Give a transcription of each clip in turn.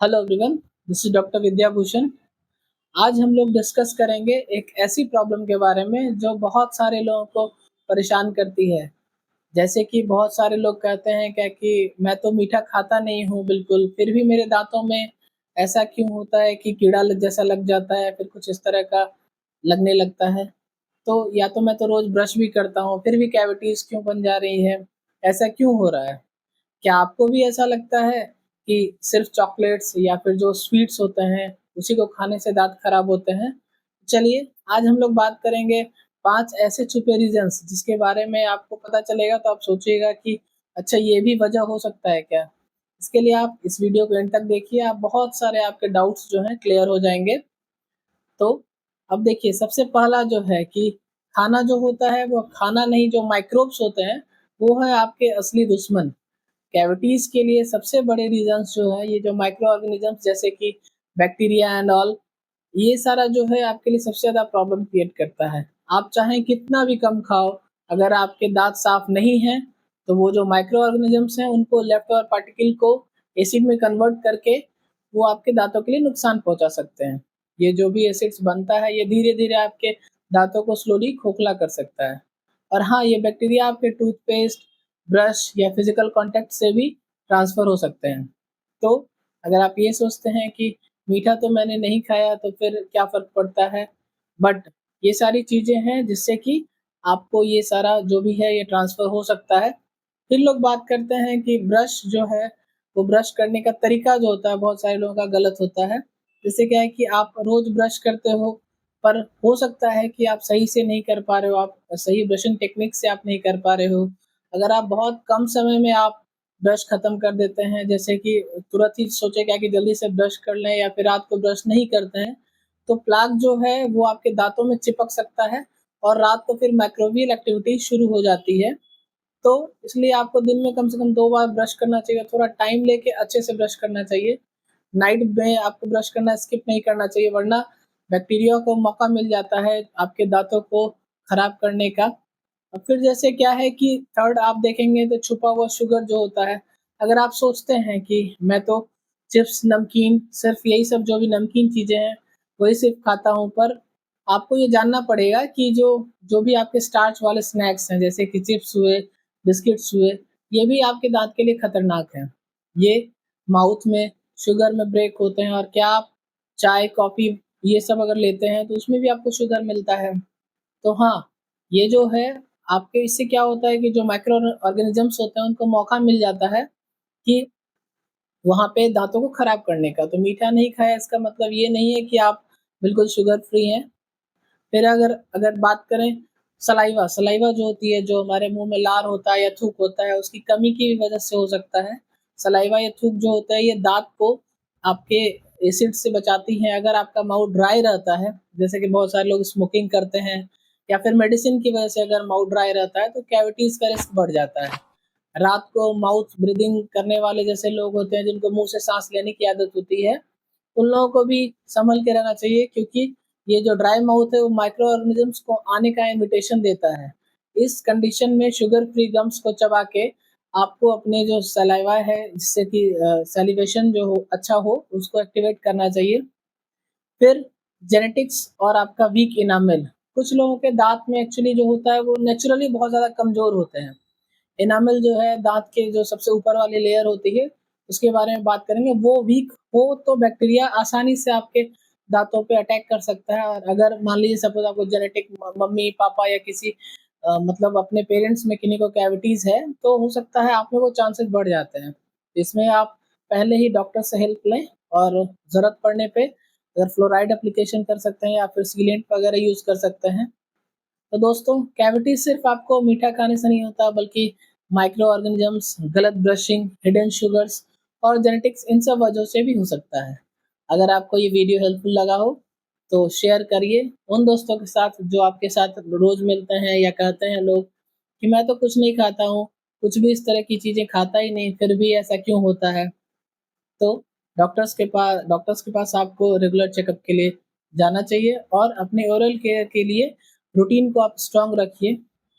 Hello everyone, this is doctor Vidya Bhushan. आज हम लोग डिस्कस करेंगे एक ऐसी प्रॉब्लम के बारे में जो बहुत सारे लोगों को परेशान करती है। जैसे कि बहुत सारे लोग कहते हैं क्या कि मैं तो मीठा खाता नहीं हूँ बिल्कुल, फिर भी मेरे दांतों में ऐसा क्यों होता है कि कीड़ा जैसा लग जाता है, फिर कुछ इस तरह का लगने लगता है। तो या तो मैं तो रोज ब्रश भी करता हूँ, फिर भी कैविटीज क्यों बन जा रही है, ऐसा क्यों हो रहा है? क्या आपको भी ऐसा लगता है कि सिर्फ चॉकलेट्स या फिर जो स्वीट्स होते हैं उसी को खाने से दांत खराब होते हैं? चलिए, आज हम लोग बात करेंगे 5 ऐसे छुपे रीजंस जिसके बारे में आपको पता चलेगा तो आप सोचिएगा कि अच्छा, ये भी वजह हो सकता है क्या? इसके लिए आप इस वीडियो को एंड तक देखिए, आप बहुत सारे आपके डाउट्स जो हैं क्लियर हो जाएंगे। तो अब देखिए, सबसे पहला जो है कि खाना जो होता है वो खाना नहीं, जो माइक्रोब्स होते हैं वो है आपके असली दुश्मन। कैविटीज के लिए सबसे बड़े रीजंस जो है ये जो माइक्रो ऑर्गेनिजम्स जैसे कि बैक्टीरिया एंड ऑल, ये सारा जो है आपके लिए सबसे ज़्यादा प्रॉब्लम क्रिएट करता है। आप चाहें कितना भी कम खाओ, अगर आपके दांत साफ नहीं हैं तो वो जो माइक्रो ऑर्गेनिजम्स हैं उनको लेफ्ट ओवर पार्टिकल को एसिड में कन्वर्ट करके वो आपके दांतों के लिए नुकसान पहुंचा सकते हैं। ये जो भी एसिड्स बनता है ये धीरे धीरे आपके दांतों को स्लोली खोखला कर सकता है। और हाँ, ये बैक्टीरिया आपके टूथपेस्ट, ब्रश या फिजिकल कांटेक्ट से भी ट्रांसफर हो सकते हैं। तो अगर आप ये सोचते हैं कि मीठा तो मैंने नहीं खाया तो फिर क्या फ़र्क पड़ता है, बट ये सारी चीज़ें हैं जिससे कि आपको ये सारा जो भी है ये ट्रांसफ़र हो सकता है। फिर लोग बात करते हैं कि ब्रश जो है वो ब्रश करने का तरीका जो होता है बहुत सारे लोगों का गलत होता है। जैसे क्या है कि आप रोज़ ब्रश करते हो, पर हो सकता है कि आप सही से नहीं कर पा रहे हो, आप सही ब्रशिंग टेक्निक से आप नहीं कर पा रहे हो। अगर आप बहुत कम समय में आप ब्रश खत्म कर देते हैं, जैसे कि तुरंत ही सोचे क्या कि जल्दी से ब्रश कर लें या फिर रात को ब्रश नहीं करते हैं, तो प्लाक जो है वो आपके दाँतों में चिपक सकता है और रात को फिर माइक्रोबियल एक्टिविटी शुरू हो जाती है। तो इसलिए आपको दिन में कम से कम 2 बार ब्रश करना चाहिए, थोड़ा टाइम लेके अच्छे से ब्रश करना चाहिए। नाइट में आपको ब्रश करना स्किप नहीं करना चाहिए, वरना बैक्टीरिया को मौका मिल जाता है आपके दाँतों को खराब करने का। और फिर जैसे क्या है कि थर्ड आप देखेंगे तो छुपा हुआ शुगर जो होता है, अगर आप सोचते हैं कि मैं तो चिप्स, नमकीन, सिर्फ़ यही सब जो भी नमकीन चीज़ें हैं, वही सिर्फ़ खाता हूँ, पर आपको ये जानना पड़ेगा कि जो जो भी आपके स्टार्च वाले स्नैक्स हैं, जैसे कि चिप्स हुए, बिस्किट्स हुए, ये भी आपके दाँत के लिए खतरनाक हैं। ये माउथ में, शुगर में ब्रेक होते हैं, और क्या आप चाय, कॉफ़ी ये सब अगर लेते हैं तो उसमें भी आपको शुगर मिलता है। तो हाँ, ये जो है आपके इससे क्या होता है कि जो माइक्रो ऑर्गेनिज़म्स होते हैं उनको मौका मिल जाता है कि वहाँ पे दाँतों को खराब करने का। तो मीठा नहीं खाया इसका मतलब ये नहीं है कि आप बिल्कुल शुगर फ्री हैं। फिर अगर अगर बात करें सलाइवा, सलाइवा जो होती है, जो हमारे मुँह में लार होता है या थूक होता है, उसकी कमी की वज़ह से हो सकता है। सलाइवा या थूक जो होता है ये दाँत को आपके एसिड से बचाती हैं। अगर आपका माउथ ड्राई रहता है, जैसे कि बहुत सारे लोग स्मोकिंग करते हैं या फिर मेडिसिन की वज़ह से अगर माउथ ड्राई रहता है तो कैविटीज़ का रिस्क बढ़ जाता है। रात को माउथ ब्रीदिंग करने वाले जैसे लोग होते हैं जिनको मुँह से साँस लेने की आदत होती है, उन लोगों को भी सँभल के रहना चाहिए, क्योंकि ये जो ड्राई माउथ है वो माइक्रो ऑर्गेनिज़म्स को आने का इन्विटेशन देता है। इस कंडीशन में शुगर फ्री गम्स को चबा के आपको अपने जो सलाइवा है जिससे कि सैलिवेशन जो हो अच्छा हो उसको एक्टिवेट करना चाहिए। फिर जेनेटिक्स और आपका वीक इनामल, कुछ लोगों के दाँत में एक्चुअली जो होता है वो नेचुरली बहुत ज़्यादा कमज़ोर होते हैं। एनामल जो है दाँत के जो सबसे ऊपर वाली लेयर होती है, उसके बारे में बात करेंगे। वो वीक हो तो बैक्टीरिया आसानी से आपके दाँतों पे अटैक कर सकता है, और अगर मान लीजिए सपोज़ आपको जेनेटिक मम्मी-पापा या किसी मतलब अपने पेरेंट्स में किन्हीं को कैविटीज़ है, तो हो सकता है आप में वो चांसेस बढ़ जाते हैं। इसमें आप पहले ही डॉक्टर से हेल्प लें, और ज़रूरत पड़ने पे अगर फ्लोराइड एप्लीकेशन कर सकते हैं या फिर सीलेंट वगैरह यूज़ कर सकते हैं। तो दोस्तों, कैविटी सिर्फ आपको मीठा खाने से नहीं होता, बल्कि माइक्रो ऑर्गेनिजम्स, गलत ब्रशिंग, हिडन शुगर्स और जेनेटिक्स, इन सब वजहों से भी हो सकता है। अगर आपको ये वीडियो हेल्पफुल लगा हो तो शेयर करिए उन दोस्तों के साथ जो आपके साथ रोज मिलते हैं, या कहते हैं लोग कि मैं तो कुछ नहीं खाता हूँ, कुछ भी इस तरह की चीज़ें खाता ही नहीं, फिर भी ऐसा क्यों होता है? तो डॉक्टर्स के पास आपको रेगुलर चेकअप के लिए जाना चाहिए, और अपने ओरल केयर के लिए रूटीन को आप स्ट्रॉन्ग रखिए।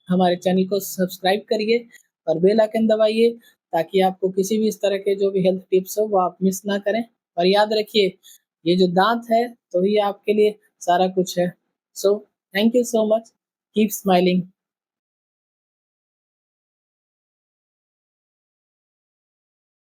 हमारे चैनल को सब्सक्राइब करिए और बेल आइकन दबाइए, ताकि आपको किसी भी इस तरह के जो भी हेल्थ टिप्स हो वो आप मिस ना करें। और याद रखिए, ये जो दांत है तो ही आपके लिए सारा कुछ है। So thank you so much, keep smiling.